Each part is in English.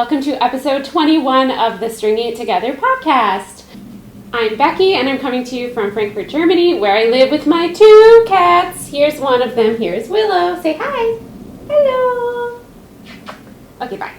welcome to episode 21 of the Stringing It Together podcast. I'm Becky, and I'm coming to you from Frankfurt, Germany, where I live with my two cats. Here's one of them. Here's Willow. Say hi. Hello. Okay, bye.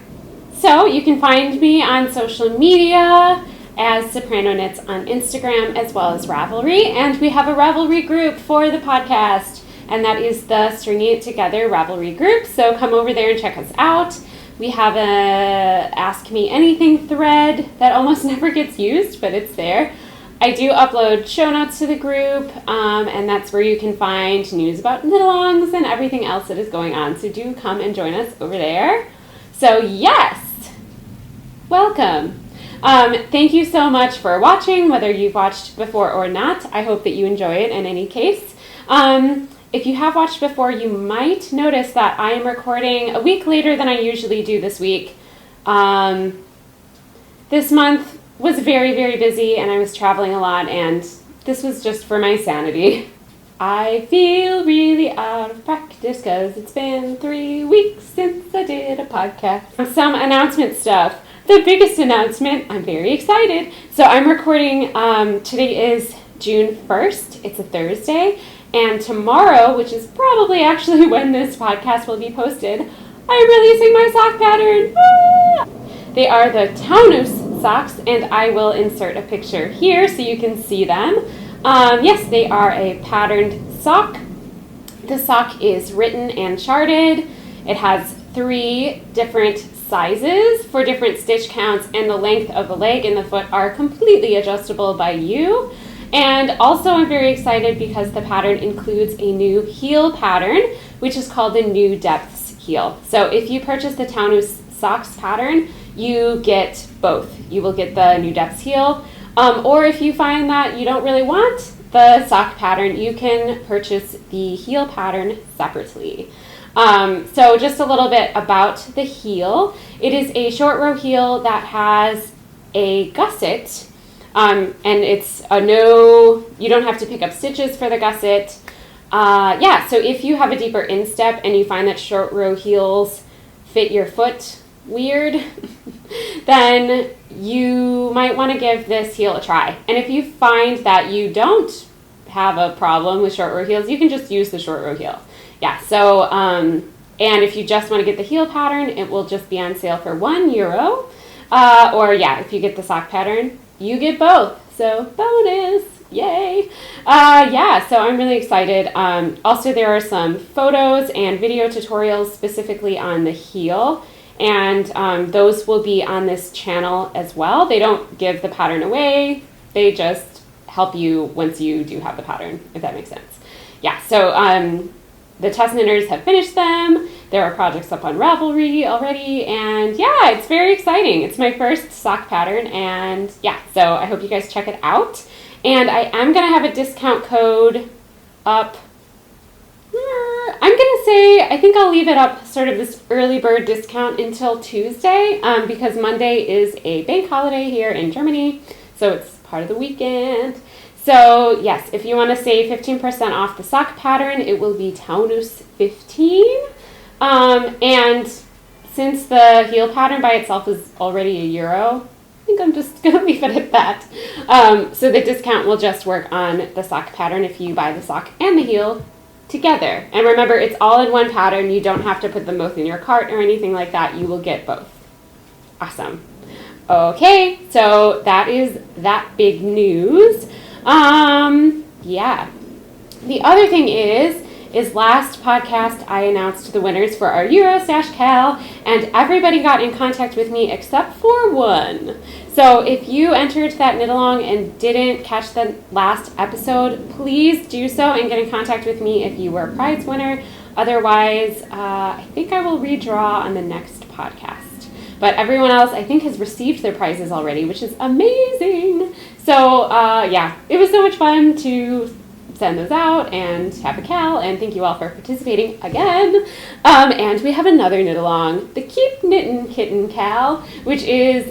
So you can find me on social media as Soprano Knits on Instagram, as well as Ravelry, and we have a Ravelry group for the podcast, and that is the Stringing It Together Ravelry group, so come over there and check us out. We have a Ask Me Anything thread that almost never gets used, but it's there. I do upload show notes to the group, and that's where you can find news about knit-alongs and everything else that is going on, so do come and join us over there. So yes, welcome. Thank you so much for watching, whether you've watched before or not. I hope that you enjoy it in any case. If you have watched before, you might notice that I am recording a week later than I usually do this week. This month was very, very busy, and I was traveling a lot, and this was just for my sanity. I feel really out of practice because it's been 3 weeks since I did a podcast. Some announcement stuff. The biggest announcement, I'm very excited. So I'm recording, today is June 1st. It's a Thursday. And tomorrow, which is probably actually when this podcast will be posted, I'm releasing my sock pattern. Ah! They are the Taunus socks, and I will insert a picture here so you can see them. Yes, they are a patterned sock. The sock is written and charted. It has 3 different sizes for different stitch counts, and the length of the leg and the foot are completely adjustable by you. And also I'm very excited because the pattern includes a new heel pattern, which is called the New Depths heel. So if you purchase the Taunus socks pattern, you get both. You will get the New Depths heel, or if you find that you don't really want the sock pattern, you can purchase the heel pattern separately. So just a little bit about the heel. It is a short row heel that has a gusset. And it's you don't have to pick up stitches for the gusset. So if you have a deeper instep and you find that short row heels fit your foot weird, then you might want to give this heel a try. And if you find that you don't have a problem with short row heels, you can just use the short row heel. Yeah, so, and if you just want to get the heel pattern, it will just be on sale for €1. If you get the sock pattern, you get both. So bonus, yay. So I'm really excited. Also, there are some photos and video tutorials specifically on the heel, and those will be on this channel as well. They don't give the pattern away. They just help you once you do have the pattern, if that makes sense. Yeah, so the test knitters have finished them. There are projects up on Ravelry already, and yeah, it's very exciting. It's my first sock pattern, and yeah, so I hope you guys check it out. And I am going to have a discount code up. I'm going to say, I think I'll leave it up, sort of this early bird discount until Tuesday, because Monday is a bank holiday here in Germany, so it's part of the weekend. So yes, if you want to save 15% off the sock pattern, it will be Taunus 15. And since the heel pattern by itself is already €1, I think I'm just going to leave it at that. So the discount will just work on the sock pattern if you buy the sock and the heel together. And remember, it's all in one pattern. You don't have to put them both in your cart or anything like that. You will get both. Awesome. Okay, so that is that big news. The other thing is last podcast I announced the winners for our Eurostash Cal, and everybody got in contact with me except for one. So if you entered that knit along and didn't catch the last episode, please do so and get in contact with me if you were a prize winner. Otherwise, I think I will redraw on the next podcast. But everyone else, I think, has received their prizes already, which is amazing. So, it was so much fun to send those out and have a cal, and thank you all for participating again. And we have another knit along, the Keep Knittin' Kitten Cal, which is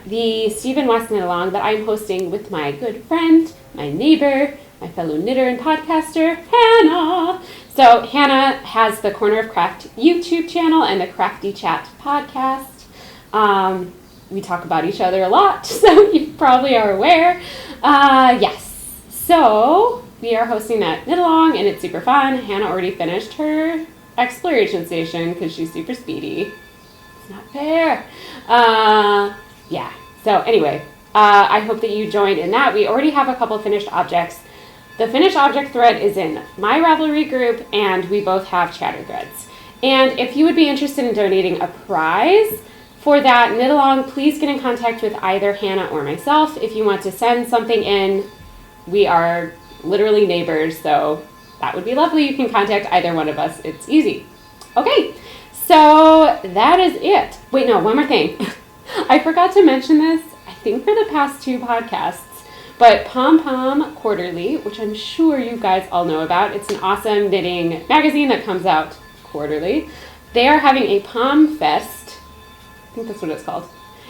the Stephen West knit along that I'm hosting with my good friend, my neighbor, my fellow knitter and podcaster, Hannah. So Hannah has the Corner of Craft YouTube channel and the Crafty Chat podcast. We talk about each other a lot, so you probably are aware. Yes, so we are hosting that knit along, and it's super fun. Hannah already finished her exploration station because she's super speedy. It's not fair. Yeah, so anyway, I hope that you join in that. We already have a couple finished objects. The finished object thread is in my Ravelry group, and we both have chatter threads. And if you would be interested in donating a prize for that knit along, please get in contact with either Hannah or myself. If you want to send something in, we are literally neighbors, so that would be lovely. You can contact either one of us. It's easy. Okay, so that is it. Wait, no, one more thing. I forgot to mention this, I think for the past 2 podcasts, but Pom Pom Quarterly, which I'm sure you guys all know about, it's an awesome knitting magazine that comes out quarterly. They are having a Pom Fest, I think that's what it's called,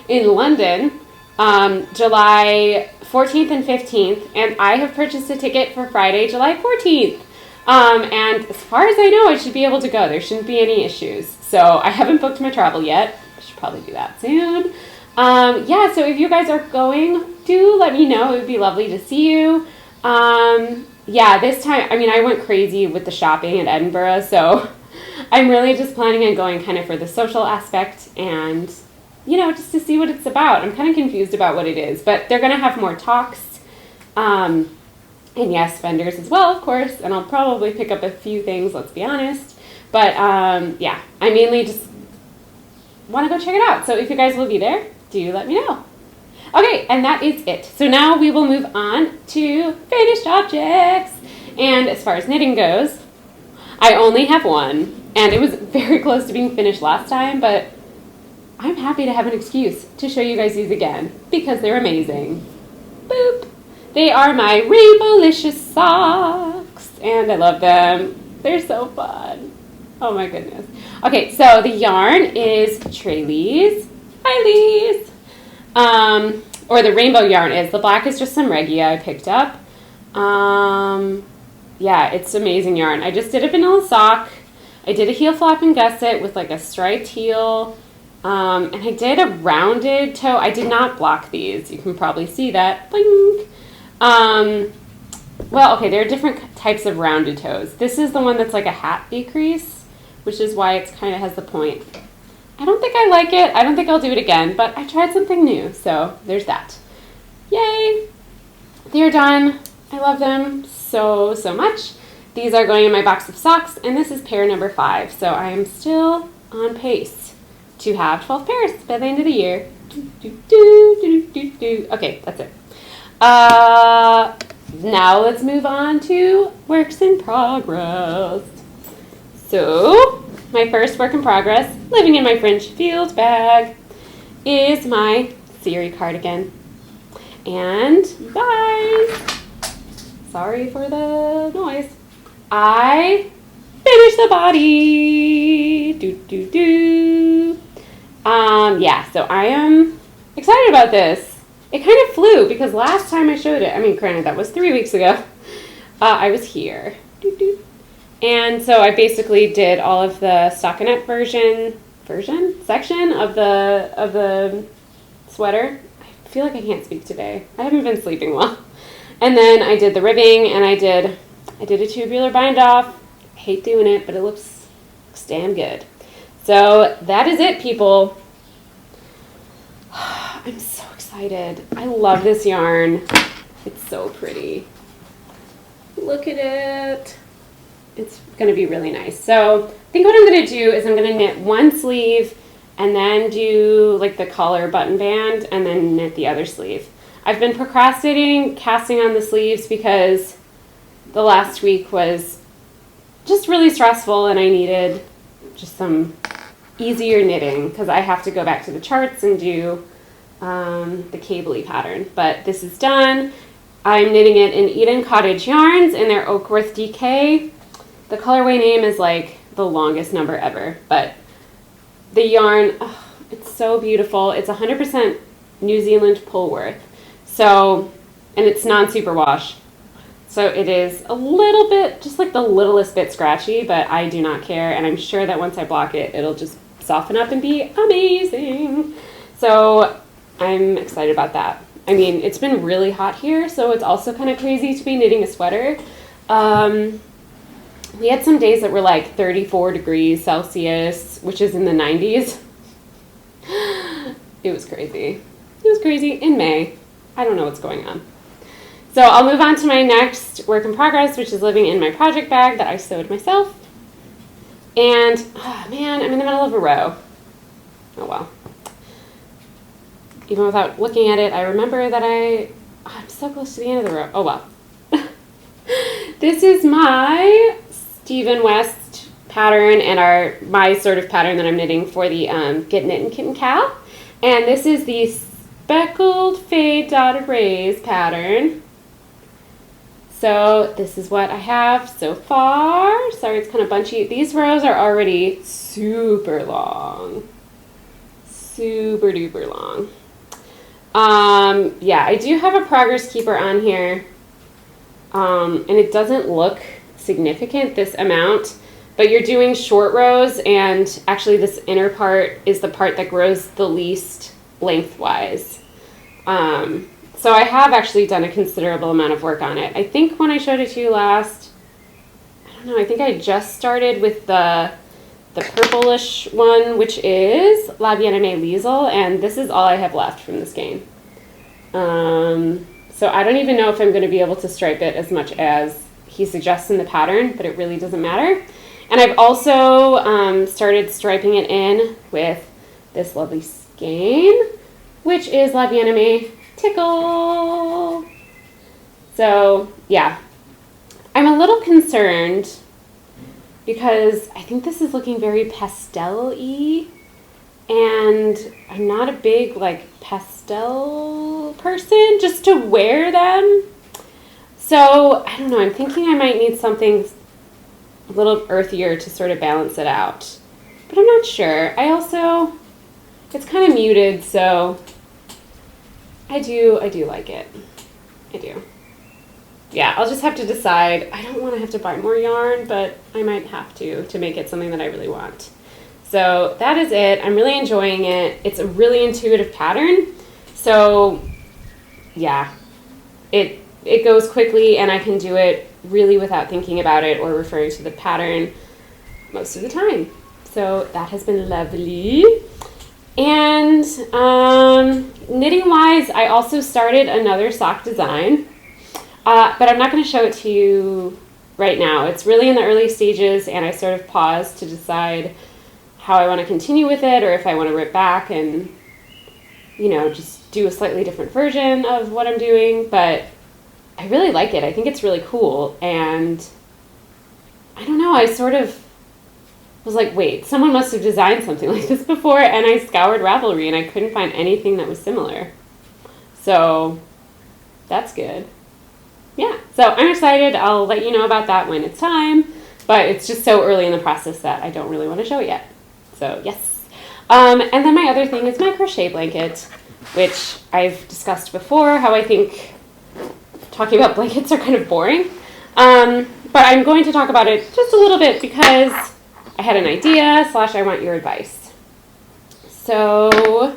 in London, July 14th and 15th, and I have purchased a ticket for Friday, July 14th. And as far as I know, I should be able to go. There shouldn't be any issues. So I haven't booked my travel yet. I should probably do that soon. Yeah, so if you guys are going, do let me know. It would be lovely to see you. Yeah, this time, I mean, I went crazy with the shopping in Edinburgh, so I'm really just planning on going kind of for the social aspect and, you know, just to see what it's about. I'm kind of confused about what it is, but they're going to have more talks. And yes, vendors as well, of course, and I'll probably pick up a few things, let's be honest. But yeah, I mainly just want to go check it out. So if you guys will be there, do let me know. Okay, and that is it. So now we will move on to finished objects. And as far as knitting goes, I only have one. And it was very close to being finished last time, but I'm happy to have an excuse to show you guys these again because they're amazing. Boop. They are my Rainbowlicious socks, and I love them. They're so fun. Oh my goodness. Okay, so the yarn is Trailees. Hi, Lees. Or the rainbow yarn is. The black is just some Regia I picked up. Yeah, it's amazing yarn. I just did a vanilla sock. I did a heel flap and gusset with like a striped heel. And I did a rounded toe. I did not block these. You can probably see that. Boing. Well, okay, there are different types of rounded toes. This is the one that's like a hat decrease, which is why it's kind of has the point. I don't think I like it. I don't think I'll do it again, but I tried something new, so there's that. Yay! They're done. I love them so, so much. These are going in my box of socks, and this is pair number 5, so I am still on pace to have 12 pairs by the end of the year. Okay, that's it. Now let's move on to works in progress. So, my first work in progress, living in my French field bag, is my Siri cardigan. And you guys, sorry for the noise. I finished the body. Yeah, so I am excited about this. It kind of flew because last time I showed it, I mean, granted, that was 3 weeks ago, I was here. And so I basically did all of the stockinette section of the sweater. I feel like I can't speak today. I haven't been sleeping well. And then I did the ribbing, and I did a tubular bind off. I hate doing it, but it looks damn good. So that is it, people. I'm so excited. I love this yarn. It's so pretty. Look at it. It's going to be really nice. So I think what I'm going to do is I'm going to knit one sleeve and then do like the collar button band and then knit the other sleeve. I've been procrastinating casting on the sleeves because the last week was just really stressful and I needed just some easier knitting because I have to go back to the charts and do the cable-y pattern. But this is done. I'm knitting it in Eden Cottage yarns in their Oakworth DK. The colorway name is like the longest number ever, but the yarn, oh, it's so beautiful. It's 100% New Zealand Pullworth. So, and it's non-superwash. So it is a little bit, just like the littlest bit scratchy, but I do not care. And I'm sure that once I block it, it'll just soften up and be amazing. So I'm excited about that. I mean, it's been really hot here, so it's also kind of crazy to be knitting a sweater. We had some days that were like 34 degrees Celsius, which is in the 90s. It was crazy. It was crazy in May. I don't know what's going on. So I'll move on to my next work in progress, which is living in my project bag that I sewed myself. And, oh man, I'm in the middle of a row. Oh well. Even without looking at it, I remember that I'm so close to the end of the row. Oh well. This is my Stephen West pattern and my sort of pattern that I'm knitting for the Get Knit and Kitten Cal. And this is the Speckled Fade Dotted Rays pattern. So this is what I have so far. Sorry, it's kind of bunchy. These rows are already super long. Super duper long. Yeah, I do have a progress keeper on here. And it doesn't look significant, this amount, but you're doing short rows, and actually this inner part is the part that grows the least lengthwise. So I have actually done a considerable amount of work on it. I think when I showed it to you last, I don't know, I think I just started with the purplish one, which is La Bien-Aimée Liesel, and this is all I have left from this game. So I don't even know if I'm going to be able to stripe it as much as he suggests in the pattern, but it really doesn't matter. And I've also started striping it in with this lovely skein, which is La Bien-Aimée Tickle. So yeah, I'm a little concerned because I think this is looking very pastel-y, and I'm not a big like pastel person just to wear them. So I don't know, I'm thinking I might need something a little earthier to sort of balance it out, but I'm not sure. It's kind of muted, so I do like it. I do. Yeah, I'll just have to decide. I don't want to have to buy more yarn, but I might have to make it something that I really want. So that is it. I'm really enjoying it. It's a really intuitive pattern. So yeah, it goes quickly, and I can do it really without thinking about it or referring to the pattern most of the time. So that has been lovely. And knitting wise, I also started another sock design, but I'm not going to show it to you right now. It's really in the early stages, and I sort of paused to decide how I want to continue with it, or if I want to rip back and, you know, just do a slightly different version of what I'm doing. But I really like it. I think it's really cool, and I don't know, I sort of was like, wait, someone must have designed something like this before, and I scoured Ravelry and I couldn't find anything that was similar. So that's good. Yeah, so I'm excited. I'll let you know about that when it's time, but it's just so early in the process that I don't really want to show it yet. So yes. And then my other thing is my crochet blanket, which I've discussed before, how I think talking about blankets are kind of boring. But I'm going to talk about it just a little bit because I had an idea / I want your advice. So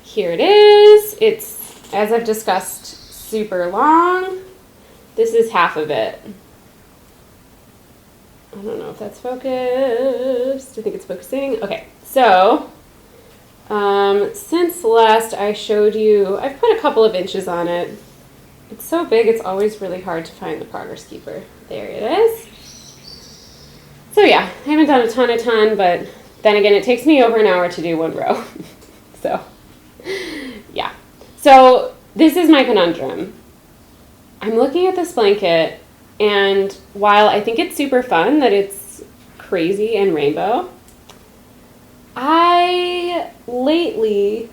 here it is. It's, as I've discussed, super long. This is half of it. I don't know if that's focused. I think it's focusing. Okay, so since last I showed you, I've put a couple of inches on it. It's so big, it's always really hard to find the progress keeper. There it is. So yeah, I haven't done a ton, but then again, it takes me over an hour to do one row. So yeah. So this is my conundrum. I'm looking at this blanket, and while I think it's super fun that it's crazy and rainbow, I lately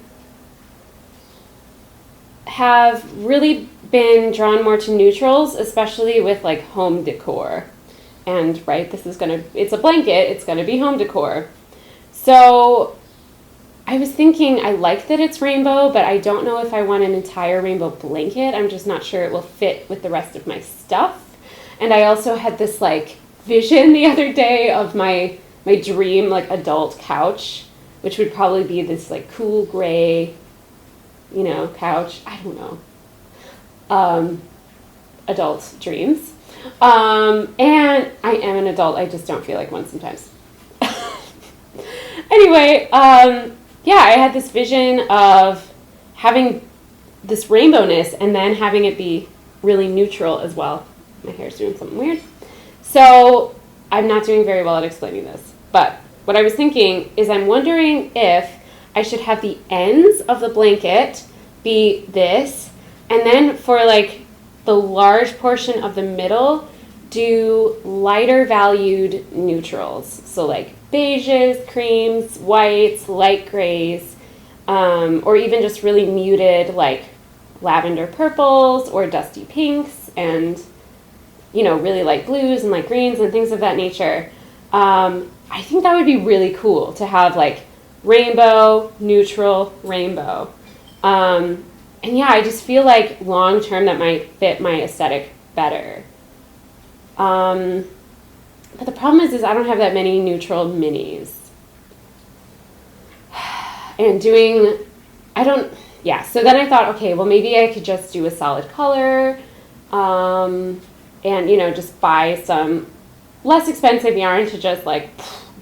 have really been drawn more to neutrals, especially with like home decor. And right, it's a blanket, it's gonna be home decor. So I was thinking, I like that it's rainbow, but I don't know if I want an entire rainbow blanket. I'm just not sure it will fit with the rest of my stuff. And I also had this like vision the other day of my dream like adult couch which would probably be this like cool gray, you know, couch. I don't know. Adult dreams. And I am an adult. I just don't feel like one sometimes. Anyway, yeah, I had this vision of having this rainbowness and then having it be really neutral as well. My hair's doing something weird. So I'm not doing very well at explaining this. But what I was thinking is I'm wondering if I should have the ends of the blanket be this, and then for like the large portion of the middle, do lighter valued neutrals. So like beiges, creams, whites, light grays, or even just really muted like lavender purples or dusty pinks and, you know, really light blues and light greens and things of that nature. I think that would be really cool to have like rainbow, neutral, rainbow. And yeah, I just feel like long term that might fit my aesthetic better. But the problem is I don't have that many neutral minis. And so then I thought, okay, well maybe I could just do a solid color, and, you know, just buy some less expensive yarn to just like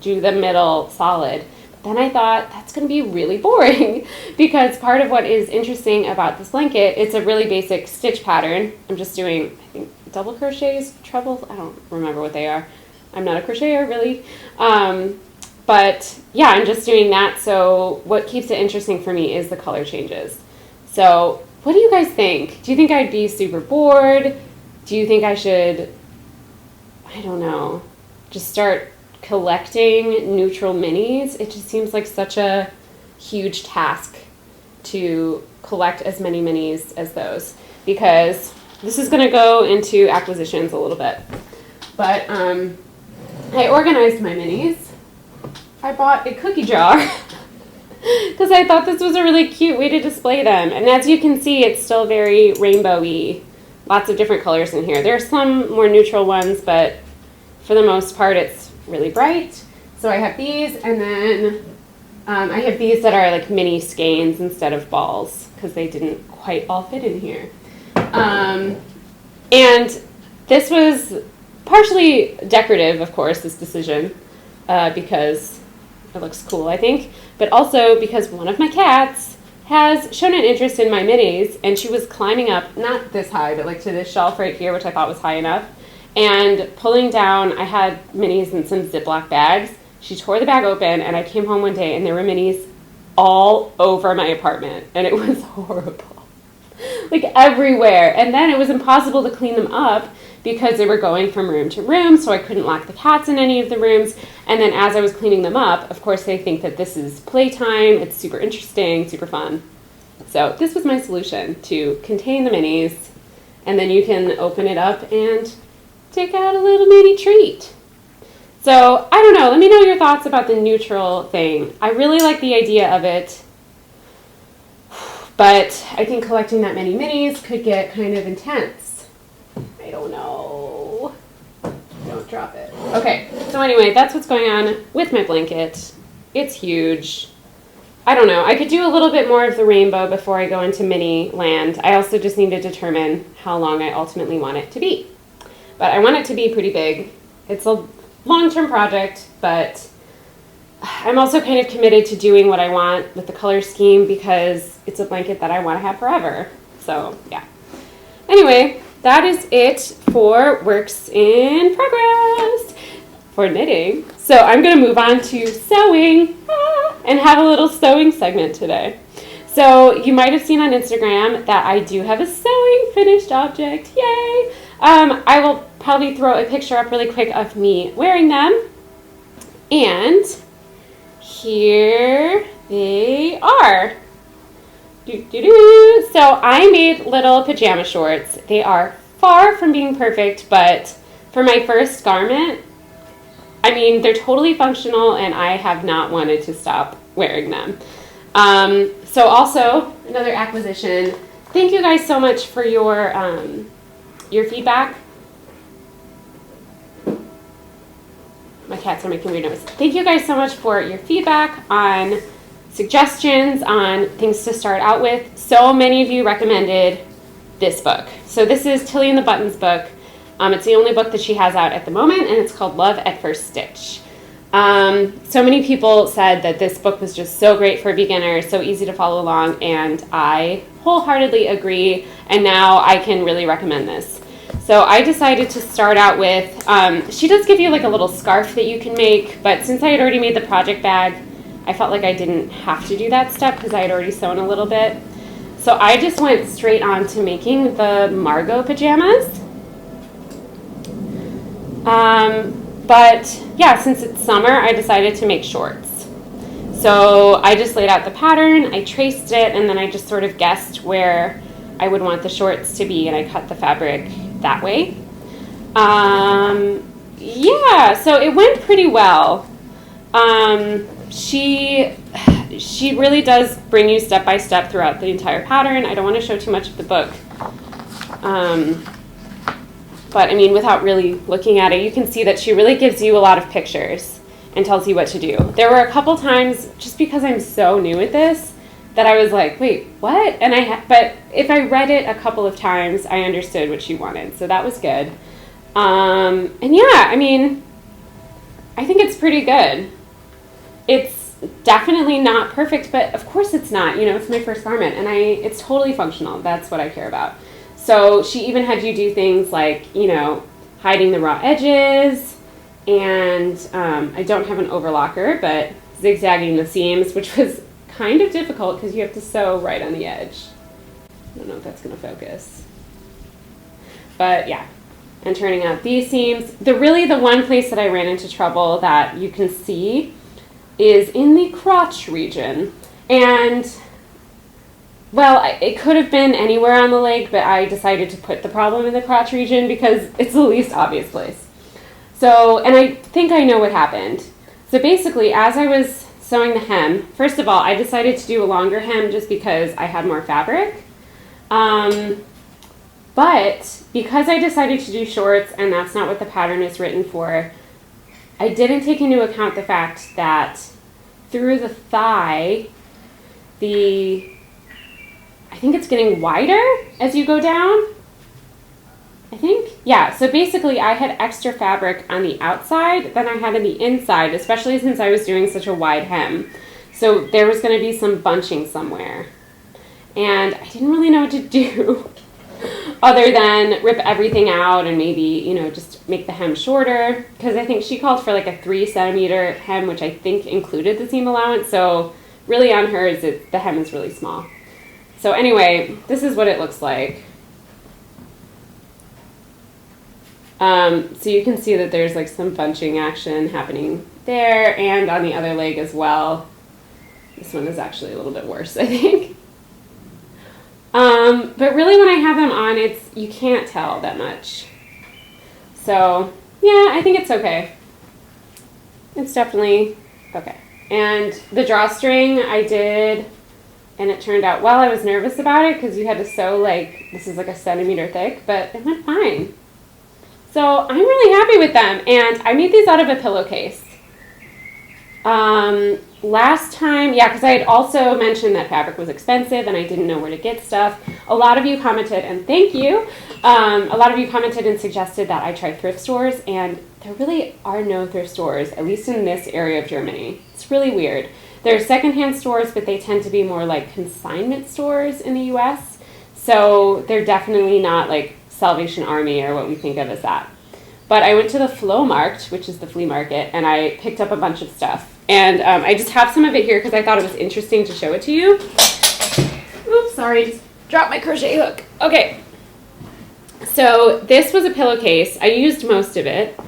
do the middle solid. But then I thought that's going to be really boring because part of what is interesting about this blanket, it's a really basic stitch pattern. I'm just doing, I think, double crochets, trebles, I don't remember what they are. I'm not a crocheter, really. But yeah, I'm just doing that. So what keeps it interesting for me is the color changes. So what do you guys think? Do you think I'd be super bored? Do you think I should, I don't know, just start collecting neutral minis? It just seems like such a huge task to collect as many minis as those, because this is going to go into acquisitions a little bit. But I organized my minis. I bought a cookie jar because I thought this was a really cute way to display them. And as you can see, it's still very rainbowy. Lots of different colors in here. There are some more neutral ones, but for the most part, it's really bright. So I have these, and then I have these that are like mini skeins instead of balls because they didn't quite all fit in here. And this was partially decorative, of course, this decision, because it looks cool, I think, but also because one of my cats has shown an interest in my minis, and she was climbing up, not this high, but like to this shelf right here, which I thought was high enough, and pulling down, I had minis in some Ziploc bags. She tore the bag open, and I came home one day, and there were minis all over my apartment, and it was horrible. Like everywhere. And then it was impossible to clean them up because they were going from room to room, so I couldn't lock the cats in any of the rooms. And then as I was cleaning them up, of course they think that this is playtime, it's super interesting, super fun. So this was my solution, to contain the minis, and then you can open it up and take out a little mini treat. So I don't know, let me know your thoughts about the neutral thing. I really like the idea of it, but I think collecting that many minis could get kind of intense. I don't know. Don't drop it. Okay, so anyway, that's what's going on with my blanket. It's huge. I don't know. I could do a little bit more of the rainbow before I go into mini land. I also just need to determine how long I ultimately want it to be. But I want it to be pretty big. It's a long-term project, but I'm also kind of committed to doing what I want with the color scheme because it's a blanket that I want to have forever. So, yeah. Anyway, that is it for works in progress for knitting. So I'm going to move on to sewing and have a little sewing segment today. So you might have seen on Instagram that I do have a sewing finished object. Yay! I will probably throw a picture up really quick of me wearing them. And here they are. So I made little pajama shorts. They are far from being perfect, but for my first garment, I mean, they're totally functional, and I have not wanted to stop wearing them. So also, another acquisition. Thank you guys so much for your feedback. My cats are making weird noises. Thank you guys so much for your feedback on suggestions on things to start out with. So many of you recommended this book. So this is Tilly and the Buttons book. It's the only book that she has out at the moment, and it's called Love at First Stitch. So many people said that this book was just so great for beginners, so easy to follow along, and I wholeheartedly agree, and now I can really recommend this. So I decided to start out with, she does give you like a little scarf that you can make, but since I had already made the project bag, I felt like I didn't have to do that step because I had already sewn a little bit. So I just went straight on to making the Margot pajamas. But yeah, since it's summer, I decided to make shorts. So I just laid out the pattern, I traced it, and then I just sort of guessed where I would want the shorts to be, and I cut the fabric that way. Yeah, so it went pretty well. She really does bring you step by step throughout the entire pattern. I don't want to show too much of the book. But I mean, without really looking at it, you can see that she really gives you a lot of pictures and tells you what to do. There were a couple times, just because I'm so new at this, that I was like, wait, what? And but if I read it a couple of times, I understood what she wanted. So that was good. And yeah, I mean, I think it's pretty good. It's definitely not perfect, but of course it's not. You know, it's my first garment, and it's totally functional. That's what I care about. So she even had you do things like, you know, hiding the raw edges, and I don't have an overlocker, but zigzagging the seams, which was kind of difficult because you have to sew right on the edge. I don't know if that's going to focus. But yeah, and turning out these seams. The one place that I ran into trouble that you can see is in the crotch region. And well, it could have been anywhere on the leg, but I decided to put the problem in the crotch region because it's the least obvious place. So, and I think I know what happened. So basically, as I was sewing the hem, first of all, I decided to do a longer hem just because I had more fabric. But because I decided to do shorts, and that's not what the pattern is written for, I didn't take into account the fact that through the thigh, I think it's getting wider as you go down. I think. Yeah, so basically I had extra fabric on the outside than I had on the inside, especially since I was doing such a wide hem. So there was going to be some bunching somewhere. And I didn't really know what to do other than rip everything out and maybe, you know, just make the hem shorter. Because I think she called for like a 3-centimeter hem, which I think included the seam allowance. So really on hers, the hem is really small. So anyway, this is what it looks like. So you can see that there's like some bunching action happening there and on the other leg as well. This one is actually a little bit worse, I think. But really when I have them on, you can't tell that much. So yeah, I think it's okay. It's definitely okay. And the drawstring I did, and it turned out well. I was nervous about it because you had to sew like, this is like a centimeter thick, but it went fine. So I'm really happy with them, and I made these out of a pillowcase. Last time, yeah, because I had also mentioned that fabric was expensive and I didn't know where to get stuff. A lot of you commented, and thank you, a lot of you commented and suggested that I try thrift stores, and there really are no thrift stores, at least in this area of Germany. It's really weird. There are secondhand stores, but they tend to be more like consignment stores in the US. So they're definitely not like Salvation Army or what we think of as that. But I went to the Flohmarkt, which is the flea market, and I picked up a bunch of stuff. And I just have some of it here because I thought it was interesting to show it to you. Oops, sorry, just dropped my crochet hook. Okay. So this was a pillowcase. I used most of it.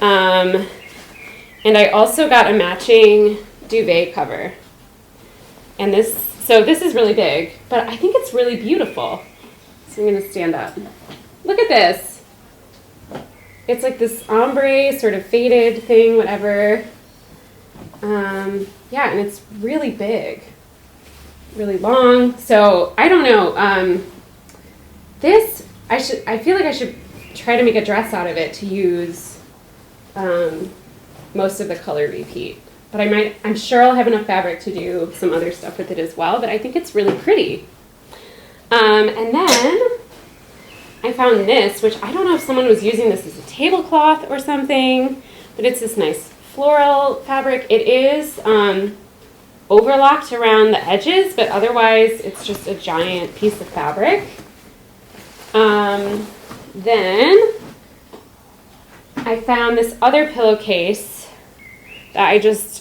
And I also got a matching duvet cover. And this is really big, but I think it's really beautiful. So I'm going to stand up. Look at this. It's like this ombre sort of faded thing, whatever. Yeah, and it's really big, really long. So I don't know. I feel like I should try to make a dress out of it to use most of the color repeat. But I'm sure I'll have enough fabric to do some other stuff with it as well, but I think it's really pretty. And then I found this, which I don't know if someone was using this as a tablecloth or something, but it's this nice floral fabric. It is overlocked around the edges, but otherwise it's just a giant piece of fabric. Then I found this other pillowcase that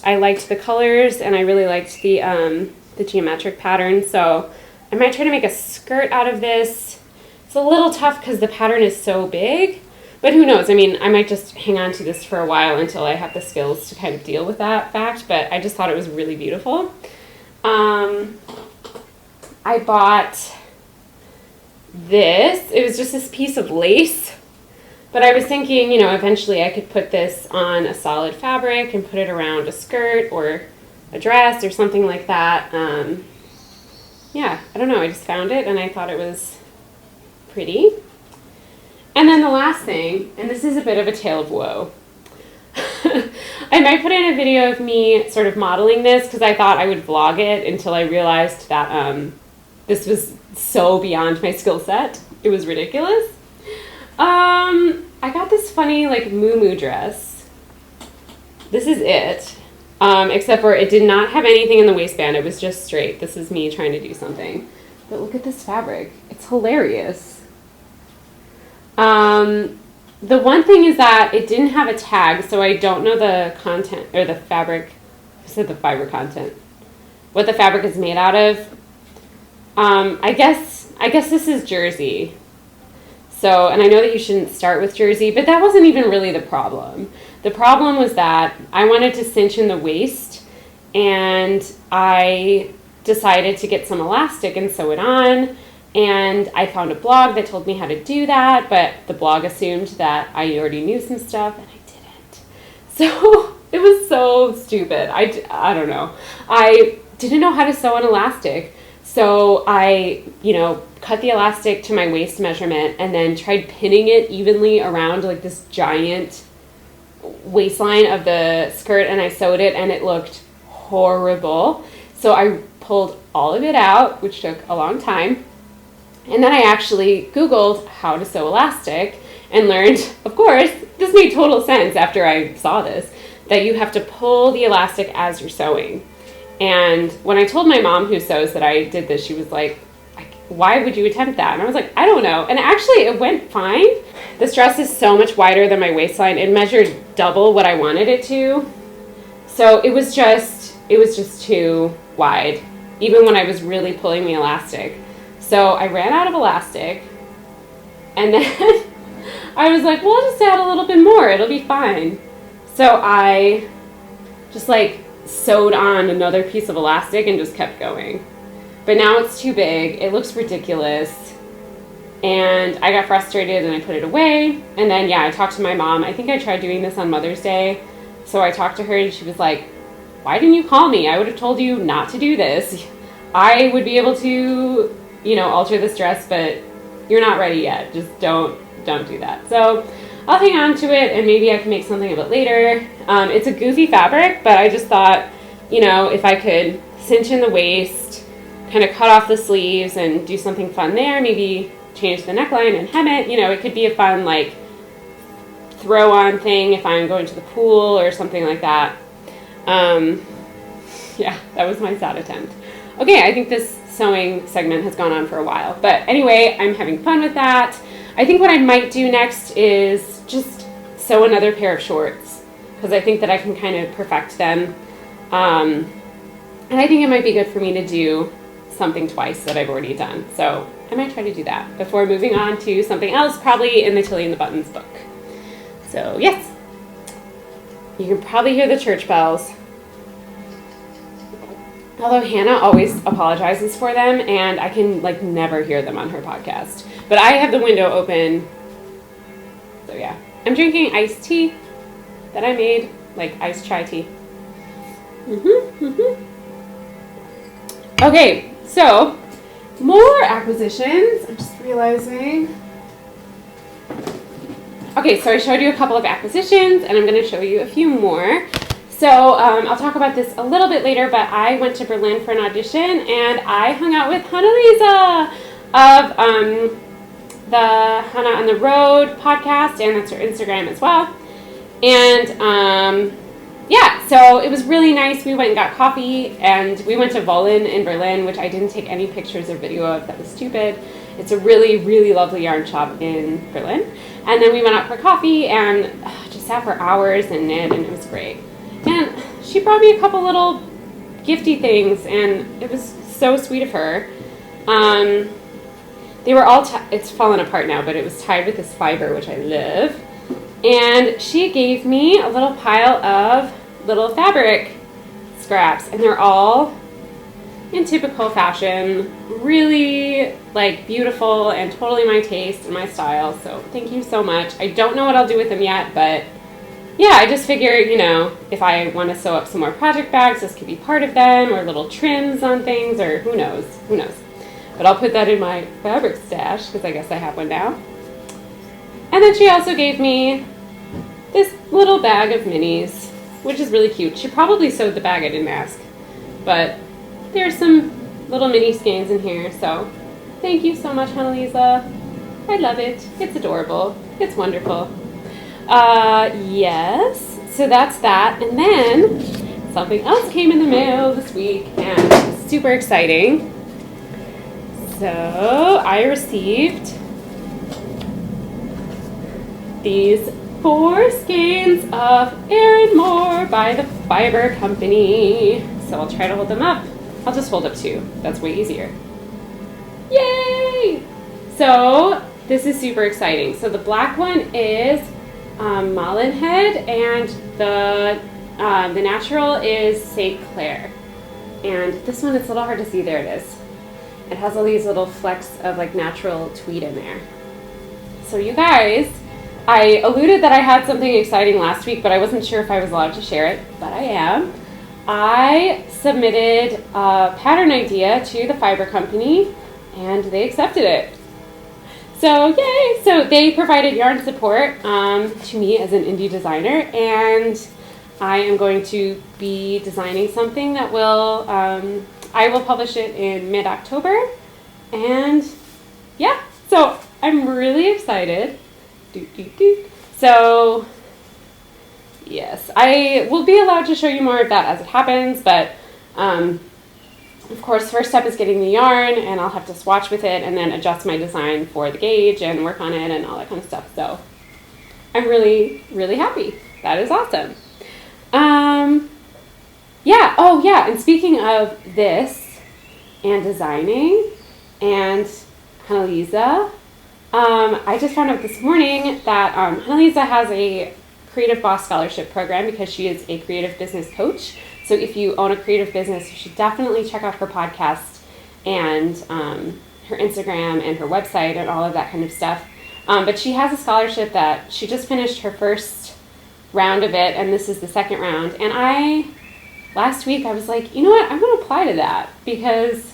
I liked the colors and I really liked the geometric pattern. So I might try to make a skirt out of this. It's a little tough because the pattern is so big, but who knows? I mean, I might just hang on to this for a while until I have the skills to kind of deal with that fact, but I just thought it was really beautiful. I bought this. It was just this piece of lace, but I was thinking, eventually I could put this on a solid fabric and put it around a skirt or a dress or something like that. Yeah, I don't know. I just found it and I thought it was pretty. And then the last thing, and this is a bit of a tale of woe. I might put in a video of me sort of modeling this because I thought I would vlog it until I realized that this was so beyond my skill set. It was ridiculous. I got this funny moo dress. This is it. Except for it did not have anything in the waistband. It was just straight. This is me trying to do something. But look at this fabric. It's hilarious. The one thing is that it didn't have a tag, so I don't know the content, or the fabric, I said the fiber content, what the fabric is made out of. I guess this is jersey. So, and I know that you shouldn't start with jersey, but that wasn't even really the problem. The problem was that I wanted to cinch in the waist, and I decided to get some elastic and sew it on. And I found a blog that told me how to do that, but the blog assumed that I already knew some stuff, and I didn't. So it was so stupid. I don't know. I didn't know how to sew an elastic. So I, cut the elastic to my waist measurement and then tried pinning it evenly around this giant waistline of the skirt, and I sewed it, and it looked horrible. So I pulled all of it out, which took a long time. And then I actually Googled how to sew elastic and learned, of course, this made total sense after I saw this, that you have to pull the elastic as you're sewing. And when I told my mom who sews that I did this, she was like, why would you attempt that? And I was like, I don't know. And actually it went fine. This dress is so much wider than my waistline. It measured double what I wanted it to. So it was just too wide, even when I was really pulling the elastic. So I ran out of elastic, and then I was like, well, I'll just add a little bit more. It'll be fine. So I just sewed on another piece of elastic and just kept going. But now it's too big. It looks ridiculous. And I got frustrated and I put it away. And then, I talked to my mom. I think I tried doing this on Mother's Day. So I talked to her and she was like, why didn't you call me? I would have told you not to do this. I would be able to alter this dress, but you're not ready yet. Just don't do that. So I'll hang on to it and maybe I can make something of it later. It's a goofy fabric, but I just thought, if I could cinch in the waist, kind of cut off the sleeves and do something fun there, maybe change the neckline and hem it, it could be a fun throw on thing if I'm going to the pool or something like that. That was my sad attempt. Okay, I think this sewing segment has gone on for a while. But anyway, I'm having fun with that. I think what I might do next is just sew another pair of shorts because I think that I can kind of perfect them. And I think it might be good for me to do something twice that I've already done. So I might try to do that before moving on to something else, probably in the Tilly and the Buttons book. So yes, you can probably hear the church bells. Although Hannah always apologizes for them, and I can never hear them on her podcast. But I have the window open. So yeah. I'm drinking iced tea that I made, iced chai tea. Okay, so more acquisitions. I'm just realizing. Okay, so I showed you a couple of acquisitions, and I'm going to show you a few more. So I'll talk about this a little bit later, but I went to Berlin for an audition, and I hung out with Hannah of the Hannah on the Road podcast, and that's her Instagram as well. And yeah, so it was really nice. We went and got coffee, and we went to Wollin in Berlin, which I didn't take any pictures or video of. That was stupid. It's a really, really lovely yarn shop in Berlin. And then we went out for coffee and just sat for hours and knit, and it was great. And she brought me a couple little gifty things, and it was so sweet of her. They were all, it's fallen apart now, but it was tied with this fiber, which I love. And she gave me a little pile of little fabric scraps, and they're all in typical fashion, really like beautiful and totally my taste and my style. So thank you so much. I don't know what I'll do with them yet, but yeah, I just figured, you know, if I want to sew up some more project bags, this could be part of them, or little trims on things, or who knows. But I'll put that in my fabric stash, because I guess I have one now. And then she also gave me this little bag of minis, which is really cute. She probably sewed the bag, I didn't ask. But there's some little mini skeins in here, so thank you so much, Hannah. I love it. It's adorable. It's wonderful. Yes, so that's that. And then something else came in the mail this week, and it's super exciting. So I received these 4 skeins of Erin Moore by the Fiber Company. So I'll try to hold them up. I'll just hold up 2. That's way easier. Yay! So this is super exciting. So the black one is Malin Head, and the natural is St. Clair. And this one, it's a little hard to see. There it is. It has all these little flecks of like natural tweed in there. So you guys, I alluded that I had something exciting last week, but I wasn't sure if I was allowed to share it, but I am. I submitted a pattern idea to the Fiber Company, and they accepted it. So yay! So they provided yarn support to me as an indie designer, and I am going to be designing something that will, I will publish it in mid-October, and yeah, so I'm really excited. So yes, I will be allowed to show you more of that as it happens, but of course, first step is getting the yarn, and I'll have to swatch with it and then adjust my design for the gauge and work on it and all that kind of stuff. So I'm really, really happy. That is awesome. Yeah, oh yeah, and speaking of this and designing and Hannah, I just found out this morning that Hannah has a Creative Boss Scholarship program because she is a creative business coach. So if you own a creative business, you should definitely check out her podcast and her Instagram and her website and all of that kind of stuff. But she has a scholarship that she just finished her first round of it, and this is the second round. And last week I was like, you know what, I'm going to apply to that because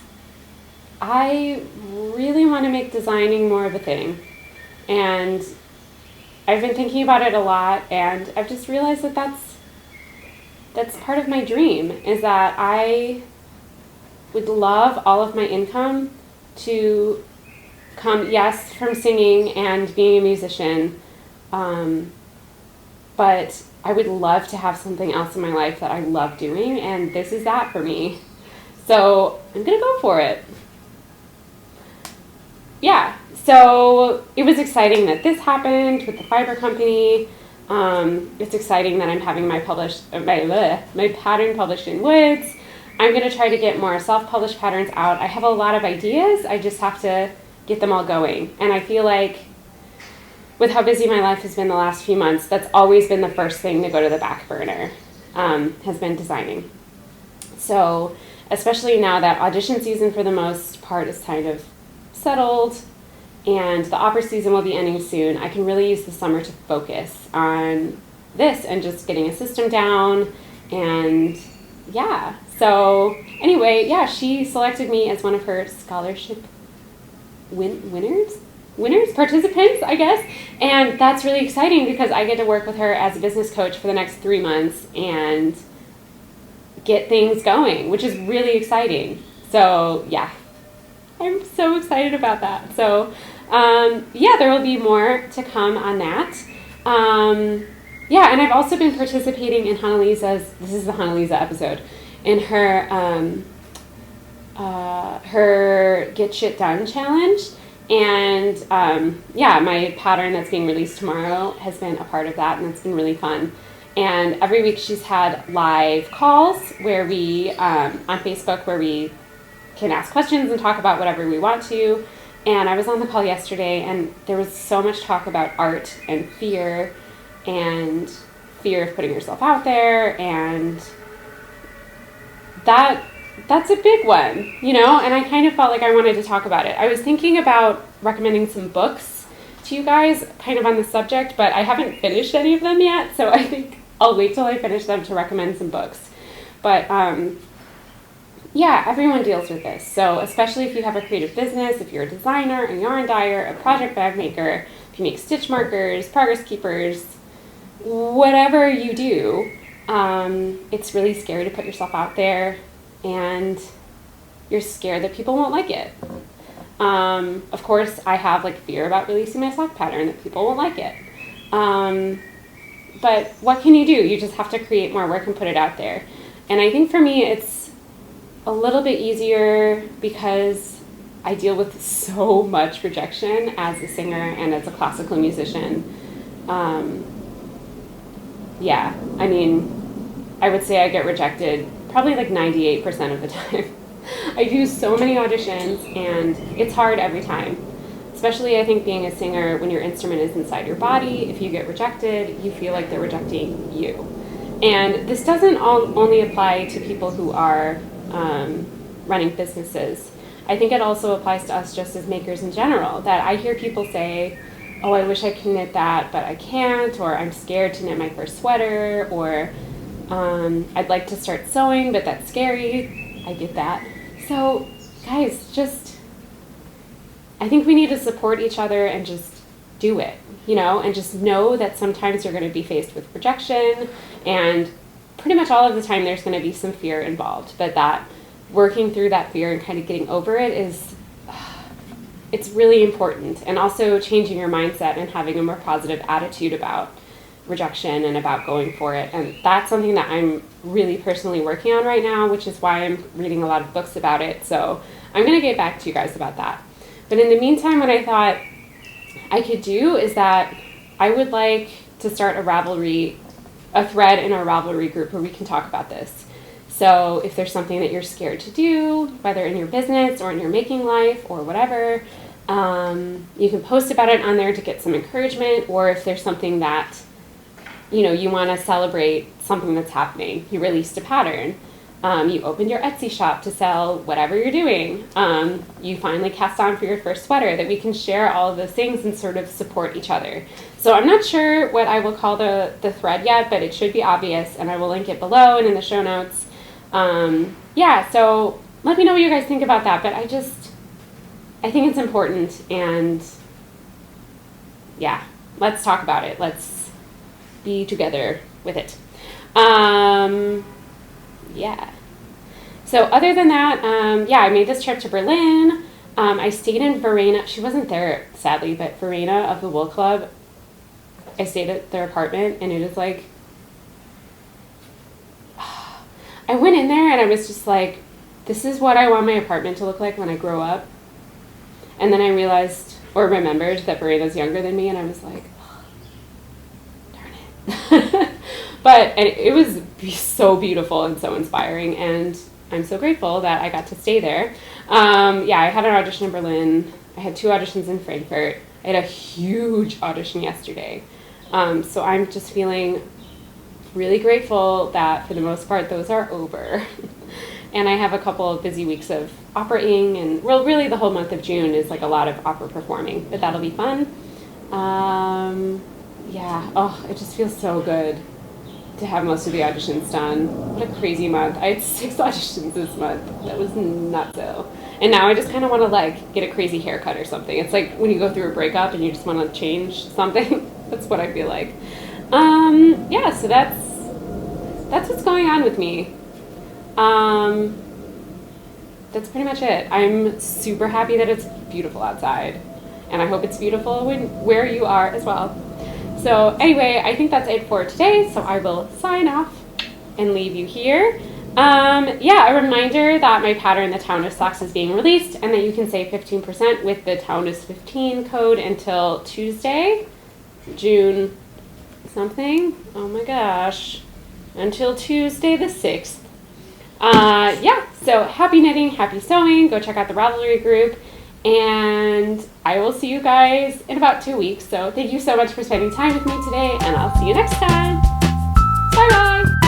I really want to make designing more of a thing. And I've been thinking about it a lot, and I've just realized that that's part of my dream, is that I would love all of my income to come, yes, from singing and being a musician, but I would love to have something else in my life that I love doing, and this is that for me. So I'm going to go for it. Yeah, so it was exciting that this happened with the Fiber Company. It's exciting that I'm having my pattern published in Woods. I'm going to try to get more self-published patterns out. I have a lot of ideas. I just have to get them all going. And I feel like with how busy my life has been the last few months, that's always been the first thing to go to the back burner, has been designing. So especially now that audition season for the most part is kind of settled, and the opera season will be ending soon, I can really use the summer to focus on this and just getting a system down. And yeah, so anyway, yeah, she selected me as one of her scholarship winners. winners, participants, I guess. And that's really exciting because I get to work with her as a business coach for the next 3 months and get things going, which is really exciting. So yeah, I'm so excited about that. So yeah, there will be more to come on that. Yeah, and I've also been participating in Hanalisa's, this is the Hanalisa episode, in her her Get Shit Done challenge. And yeah, my pattern that's being released tomorrow has been a part of that, and it's been really fun. And every week she's had live calls where we, on Facebook, where we can ask questions and talk about whatever we want to. And I was on the call yesterday, and there was so much talk about art and fear of putting yourself out there, and that's a big one, you know, and I kind of felt like I wanted to talk about it. I was thinking about recommending some books to you guys kind of on the subject, but I haven't finished any of them yet, so I think I'll wait till I finish them to recommend some books. But yeah, everyone deals with this. So especially if you have a creative business, if you're a designer, a yarn dyer, a project bag maker, if you make stitch markers, progress keepers, whatever you do, it's really scary to put yourself out there, and you're scared that people won't like it. Of course, I have like fear about releasing my sock pattern, that people won't like it. But what can you do? You just have to create more work and put it out there. And I think for me, it's a little bit easier because I deal with so much rejection as a singer and as a classical musician. Yeah, I mean, I would say I get rejected probably like 98% of the time. I do so many auditions, and it's hard every time. Especially, I think, being a singer, when your instrument is inside your body, if you get rejected, you feel like they're rejecting you. And this doesn't only apply to people who are running businesses. I think it also applies to us just as makers in general, that I hear people say, oh, I wish I could knit that, but I can't, or I'm scared to knit my first sweater, or I'd like to start sewing, but that's scary. I get that. So, guys, I think we need to support each other and just do it, you know, and just know that sometimes you're going to be faced with rejection, and pretty much all of the time there's going to be some fear involved, but that working through that fear and kind of getting over it it's really important. And also changing your mindset and having a more positive attitude about rejection and about going for it. And that's something that I'm really personally working on right now, which is why I'm reading a lot of books about it. So I'm going to get back to you guys about that. But in the meantime, what I thought I could do is that I would like to start a thread in our Ravelry group where we can talk about this. So if there's something that you're scared to do, whether in your business or in your making life or whatever, you can post about it on there to get some encouragement. Or if there's something that, you know, you want to celebrate something that's happening, you released a pattern, you opened your Etsy shop to sell whatever you're doing, you finally cast on for your first sweater, that we can share all of those things and sort of support each other. So I'm not sure what I will call the thread yet, but it should be obvious, and I will link it below and in the show notes. Yeah, so let me know what you guys think about that, but I think it's important, and yeah, let's talk about it. Let's be together with it. Yeah. So other than that, yeah, I made this trip to Berlin. I stayed in Verena. She wasn't there, sadly, but Verena of the Wool Club, I stayed at their apartment, and it is like, I went in there and I was just like, this is what I want my apartment to look like when I grow up. And then I realized, or remembered, that Verena's younger than me, and I was like, oh, darn it. But it was so beautiful and so inspiring, and I'm so grateful that I got to stay there. Yeah, I had an audition in Berlin. I had 2 auditions in Frankfurt. I had a huge audition yesterday. So I'm just feeling really grateful that for the most part those are over. And I have a couple of busy weeks of operaing, and well, really the whole month of June is like a lot of opera performing, but that'll be fun. Yeah, oh, it just feels so good to have most of the auditions done. What a crazy month. I had 6 auditions this month. That was nutso. And now I just kind of want to like get a crazy haircut or something. It's like when you go through a breakup and you just want to change something. That's what I feel like. Yeah, so that's what's going on with me. That's pretty much it. I'm super happy that it's beautiful outside, and I hope it's beautiful where you are as well. So anyway, I think that's it for today, so I will sign off and leave you here. Yeah, a reminder that my pattern, the Taunus socks, is being released, and that you can save 15% with the Taunus 15 code until Tuesday, June something. Oh my gosh. Until Tuesday the 6th. Yeah, so happy knitting, happy sewing. Go check out the Ravelry group. And I will see you guys in about 2 weeks. So thank you so much for spending time with me today, and I'll see you next time. Bye-bye.